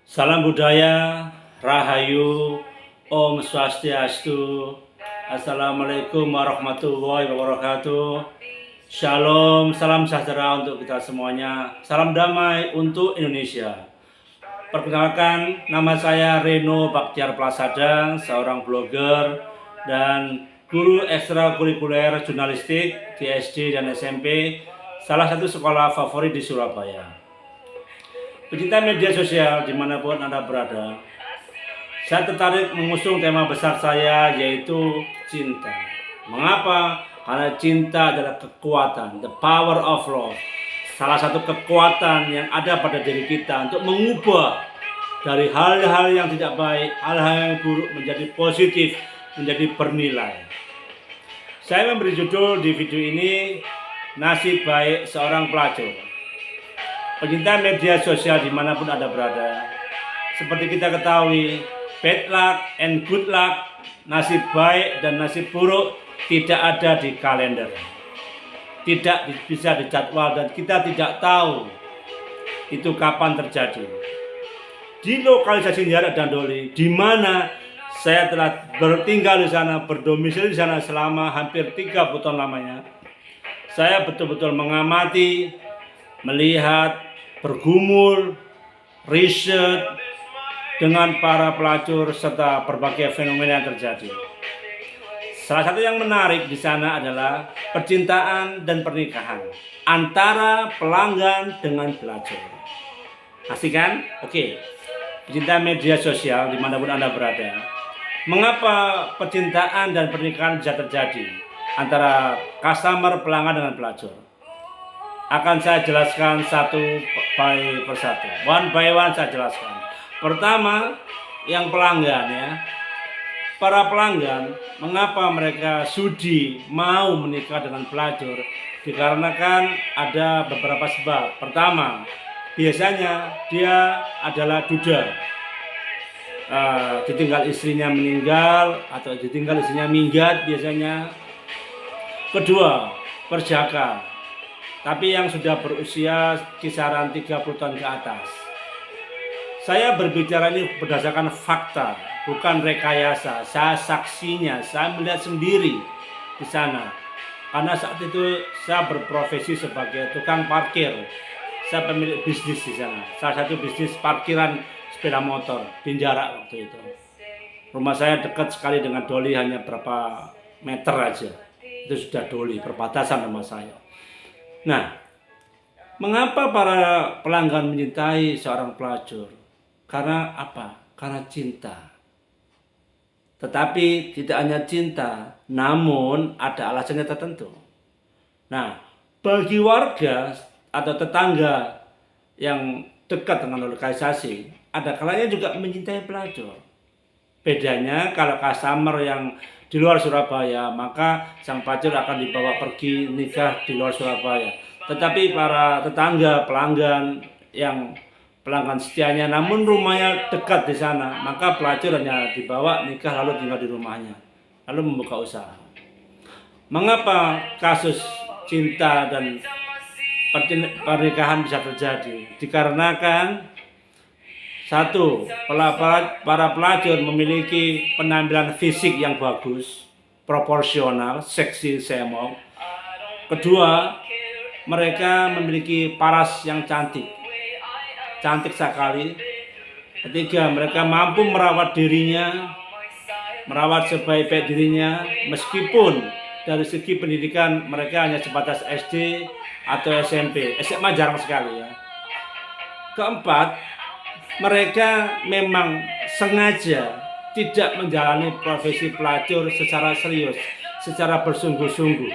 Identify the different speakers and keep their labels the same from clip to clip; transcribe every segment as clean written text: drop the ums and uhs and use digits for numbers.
Speaker 1: Salam budaya, Rahayu, Om Swastiastu, Assalamualaikum warahmatullahi wabarakatuh. Shalom, salam sejahtera untuk kita semuanya. Salam damai untuk Indonesia. Perkenalkan, nama saya Reno Baktiar Plasada, seorang blogger dan guru ekstrakurikuler jurnalistik di SD dan SMP, salah satu sekolah favorit di Surabaya. Pecinta media sosial dimanapun Anda berada, saya tertarik mengusung tema besar saya, yaitu cinta. Mengapa? Karena cinta adalah kekuatan, the power of love. Salah satu kekuatan yang ada pada diri kita untuk mengubah dari hal-hal yang tidak baik, hal-hal yang buruk menjadi positif, menjadi bernilai. Saya memberi judul di video ini, Nasib Baik Seorang Pelacur. Pecinta media sosial dimanapun Anda berada, seperti kita ketahui, bad luck and good luck, nasib baik dan nasib buruk tidak ada di kalender, tidak bisa dijadwal, dan kita tidak tahu itu kapan terjadi. Di lokalisasi Nyarak dan Doli, di mana saya telah bertinggal di sana, berdomisili di sana selama hampir 30 tahun lamanya, saya betul-betul mengamati, melihat, bergumul, riset dengan para pelacur serta berbagai fenomena yang terjadi. Salah satu yang menarik di sana adalah percintaan dan pernikahan antara pelanggan dengan pelacur. Asik kan? Oke. Pecinta media sosial dimanapun Anda berada, mengapa percintaan dan pernikahan bisa terjadi antara customer pelanggan dengan pelacur? Akan saya jelaskan satu by persatu, one by one saya jelaskan. Pertama, yang pelanggan ya, para pelanggan, mengapa mereka sudi mau menikah dengan pelacur? Dikarenakan ada beberapa sebab. Pertama, biasanya dia adalah duda, ditinggal istrinya meninggal atau ditinggal istrinya minggat biasanya. Kedua, perjaka, tapi yang sudah berusia kisaran 30 tahun ke atas. Saya berbicara ini berdasarkan fakta, bukan rekayasa. Saya saksinya, saya melihat sendiri di sana. Karena saat itu saya berprofesi sebagai tukang parkir. Saya pemilik bisnis di sana. Salah satu bisnis parkiran sepeda motor di Jarak waktu itu. Rumah saya dekat sekali dengan Doli, hanya berapa meter aja. Itu sudah Doli, perbatasan rumah saya. Nah, mengapa para pelanggan mencintai seorang pelacur? Karena apa? Karena cinta. Tetapi tidak hanya cinta, namun ada alasannya tertentu. Nah, bagi warga atau tetangga yang dekat dengan lokalisasi, ada kalanya juga mencintai pelacur. Bedanya kalau customer yang di luar Surabaya, maka sang pelacur akan dibawa pergi nikah di luar Surabaya. Tetapi para tetangga, pelanggan yang pelanggan setianya namun rumahnya dekat di sana, maka pelacur hanya dibawa nikah lalu tinggal di rumahnya, lalu membuka usaha. Mengapa kasus cinta dan pernikahan bisa terjadi? Dikarenakan satu, para pelacur memiliki penampilan fisik yang bagus, proporsional, seksi semok. Kedua, mereka memiliki paras yang cantik sekali. Ketiga, mereka mampu merawat dirinya, merawat sebaik-baik dirinya, meskipun dari segi pendidikan mereka hanya sebatas SD atau SMP, SMA jarang sekali ya. Keempat, mereka memang sengaja tidak menjalani profesi pelacur secara serius, secara bersungguh-sungguh.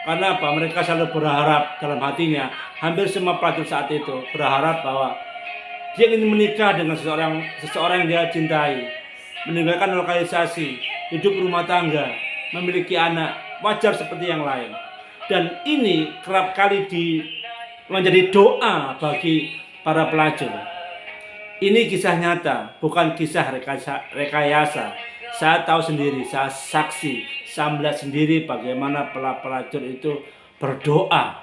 Speaker 1: Karena apa? Mereka selalu berharap dalam hatinya, hampir semua pelacur saat itu berharap bahwa dia ingin menikah dengan seseorang yang dia cintai, meninggalkan lokalisasi, hidup rumah tangga, memiliki anak, wajar seperti yang lain. Dan ini kerap kali menjadi doa bagi para pelacur. Ini kisah nyata, bukan kisah rekayasa. Saya tahu sendiri, saya saksi, saya melihat sendiri bagaimana pelacur itu berdoa.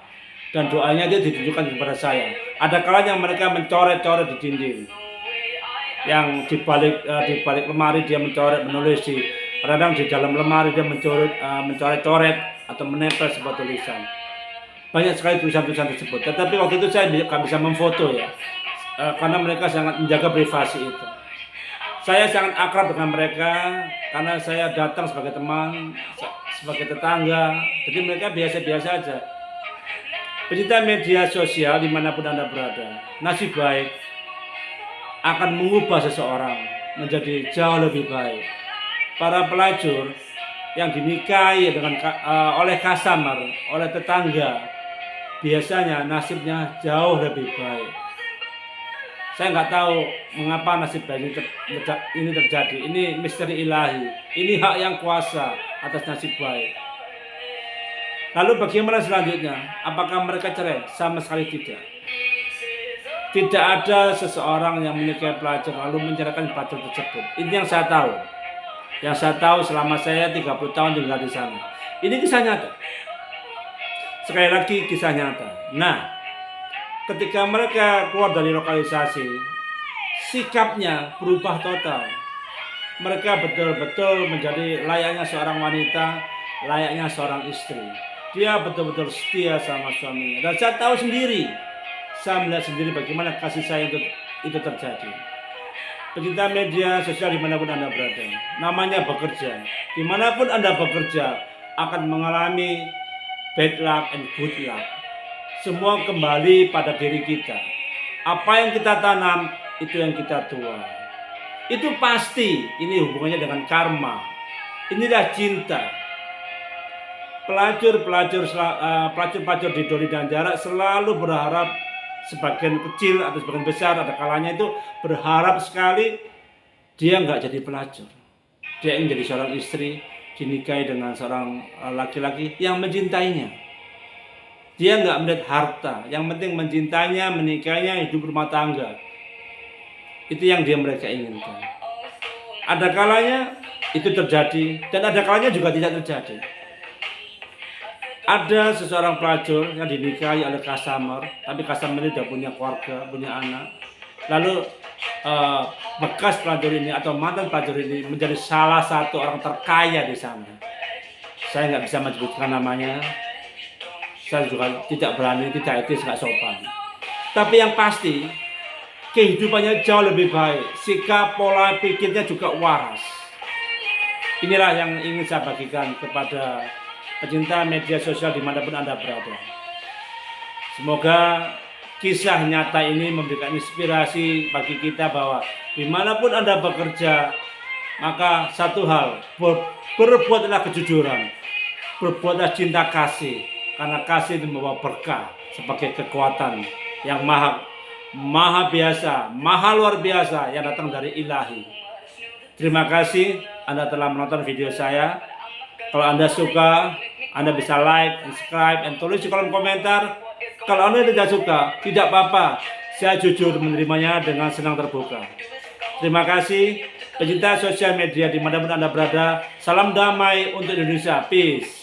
Speaker 1: Dan doanya dia ditujukan kepada saya. Ada kalanya mereka mencoret-coret di dinding. yang di balik lemari dia mencoret, menulis, kadang di dalam lemari dia mencoret-coret atau menempel sebuah tulisan. Banyak sekali tulisan-tulisan tersebut. Tetapi waktu itu saya nggak bisa memfoto ya, karena mereka sangat menjaga privasi itu. Saya sangat akrab dengan mereka karena saya datang sebagai teman, sebagai tetangga. Jadi mereka biasa-biasa aja. Pecinta media sosial dimanapun Anda berada, nasib baik akan mengubah seseorang menjadi jauh lebih baik. Para pelacur yang dinikahi oleh customer, oleh tetangga, biasanya nasibnya jauh lebih baik. Saya nggak tahu mengapa nasib baik ini terjadi. Ini misteri ilahi. Ini hak yang kuasa atas nasib baik. Lalu bagaimana selanjutnya? Apakah mereka cerai? Sama sekali tidak. Tidak ada seseorang yang menikahi pelacur lalu menceraikan pelacur tersebut. Ini yang saya tahu. Yang saya tahu selama saya 30 tahun tinggal di sana. Ini kisah nyata. Sekali lagi kisah nyata. Nah, ketika mereka keluar dari lokalisasi, sikapnya berubah total. Mereka betul-betul menjadi layaknya seorang wanita, layaknya seorang istri. Dia betul-betul setia sama suaminya. Dan saya tahu sendiri, saya melihat sendiri bagaimana kasih sayang itu terjadi. Pecinta media sosial dimanapun Anda berada, namanya bekerja. Dimanapun Anda bekerja akan mengalami bad luck and good luck. Semua kembali pada diri kita. Apa yang kita tanam, itu yang kita tuai. Itu pasti. Ini hubungannya dengan karma. Inilah cinta. Pelacur di Doli dan Jarak selalu berharap, sebagian kecil atau sebagian besar, ada kalanya itu berharap sekali dia nggak jadi pelacur. Dia ingin jadi seorang istri, dinikahi dengan seorang laki-laki yang mencintainya. Dia nggak melihat harta, yang penting mencintainya, menikahinya, hidup rumah tangga. Itu yang mereka inginkan. Ada kalanya itu terjadi, dan ada kalanya juga tidak terjadi. Ada seseorang pelacur yang dinikahi oleh customer, tapi customer ini sudah punya keluarga, punya anak. Lalu bekas pelacur ini atau mantan pelacur ini menjadi salah satu orang terkaya di sana. Saya nggak bisa menyebutkan namanya. Saya juga tidak berani, tidak etis, nggak sopan. Tapi yang pasti, kehidupannya jauh lebih baik. Sikap, pola pikirnya juga waras. Inilah yang ingin saya bagikan kepada pecinta media sosial dimanapun Anda berada. Semoga kisah nyata ini memberikan inspirasi bagi kita bahwa dimanapun Anda bekerja, maka satu hal, berbuatlah kejujuran, berbuatlah cinta kasih, karena kasih itu membawa berkah sebagai kekuatan yang maha biasa, maha luar biasa yang datang dari ilahi. Terima kasih Anda telah menonton video saya. Kalau Anda suka, Anda bisa like, subscribe, dan tulis di kolom komentar. Kalau Anda tidak suka, tidak apa-apa. Saya jujur menerimanya dengan senang terbuka. Terima kasih. Pecinta sosial media dimanapun Anda berada. Salam damai untuk Indonesia. Peace.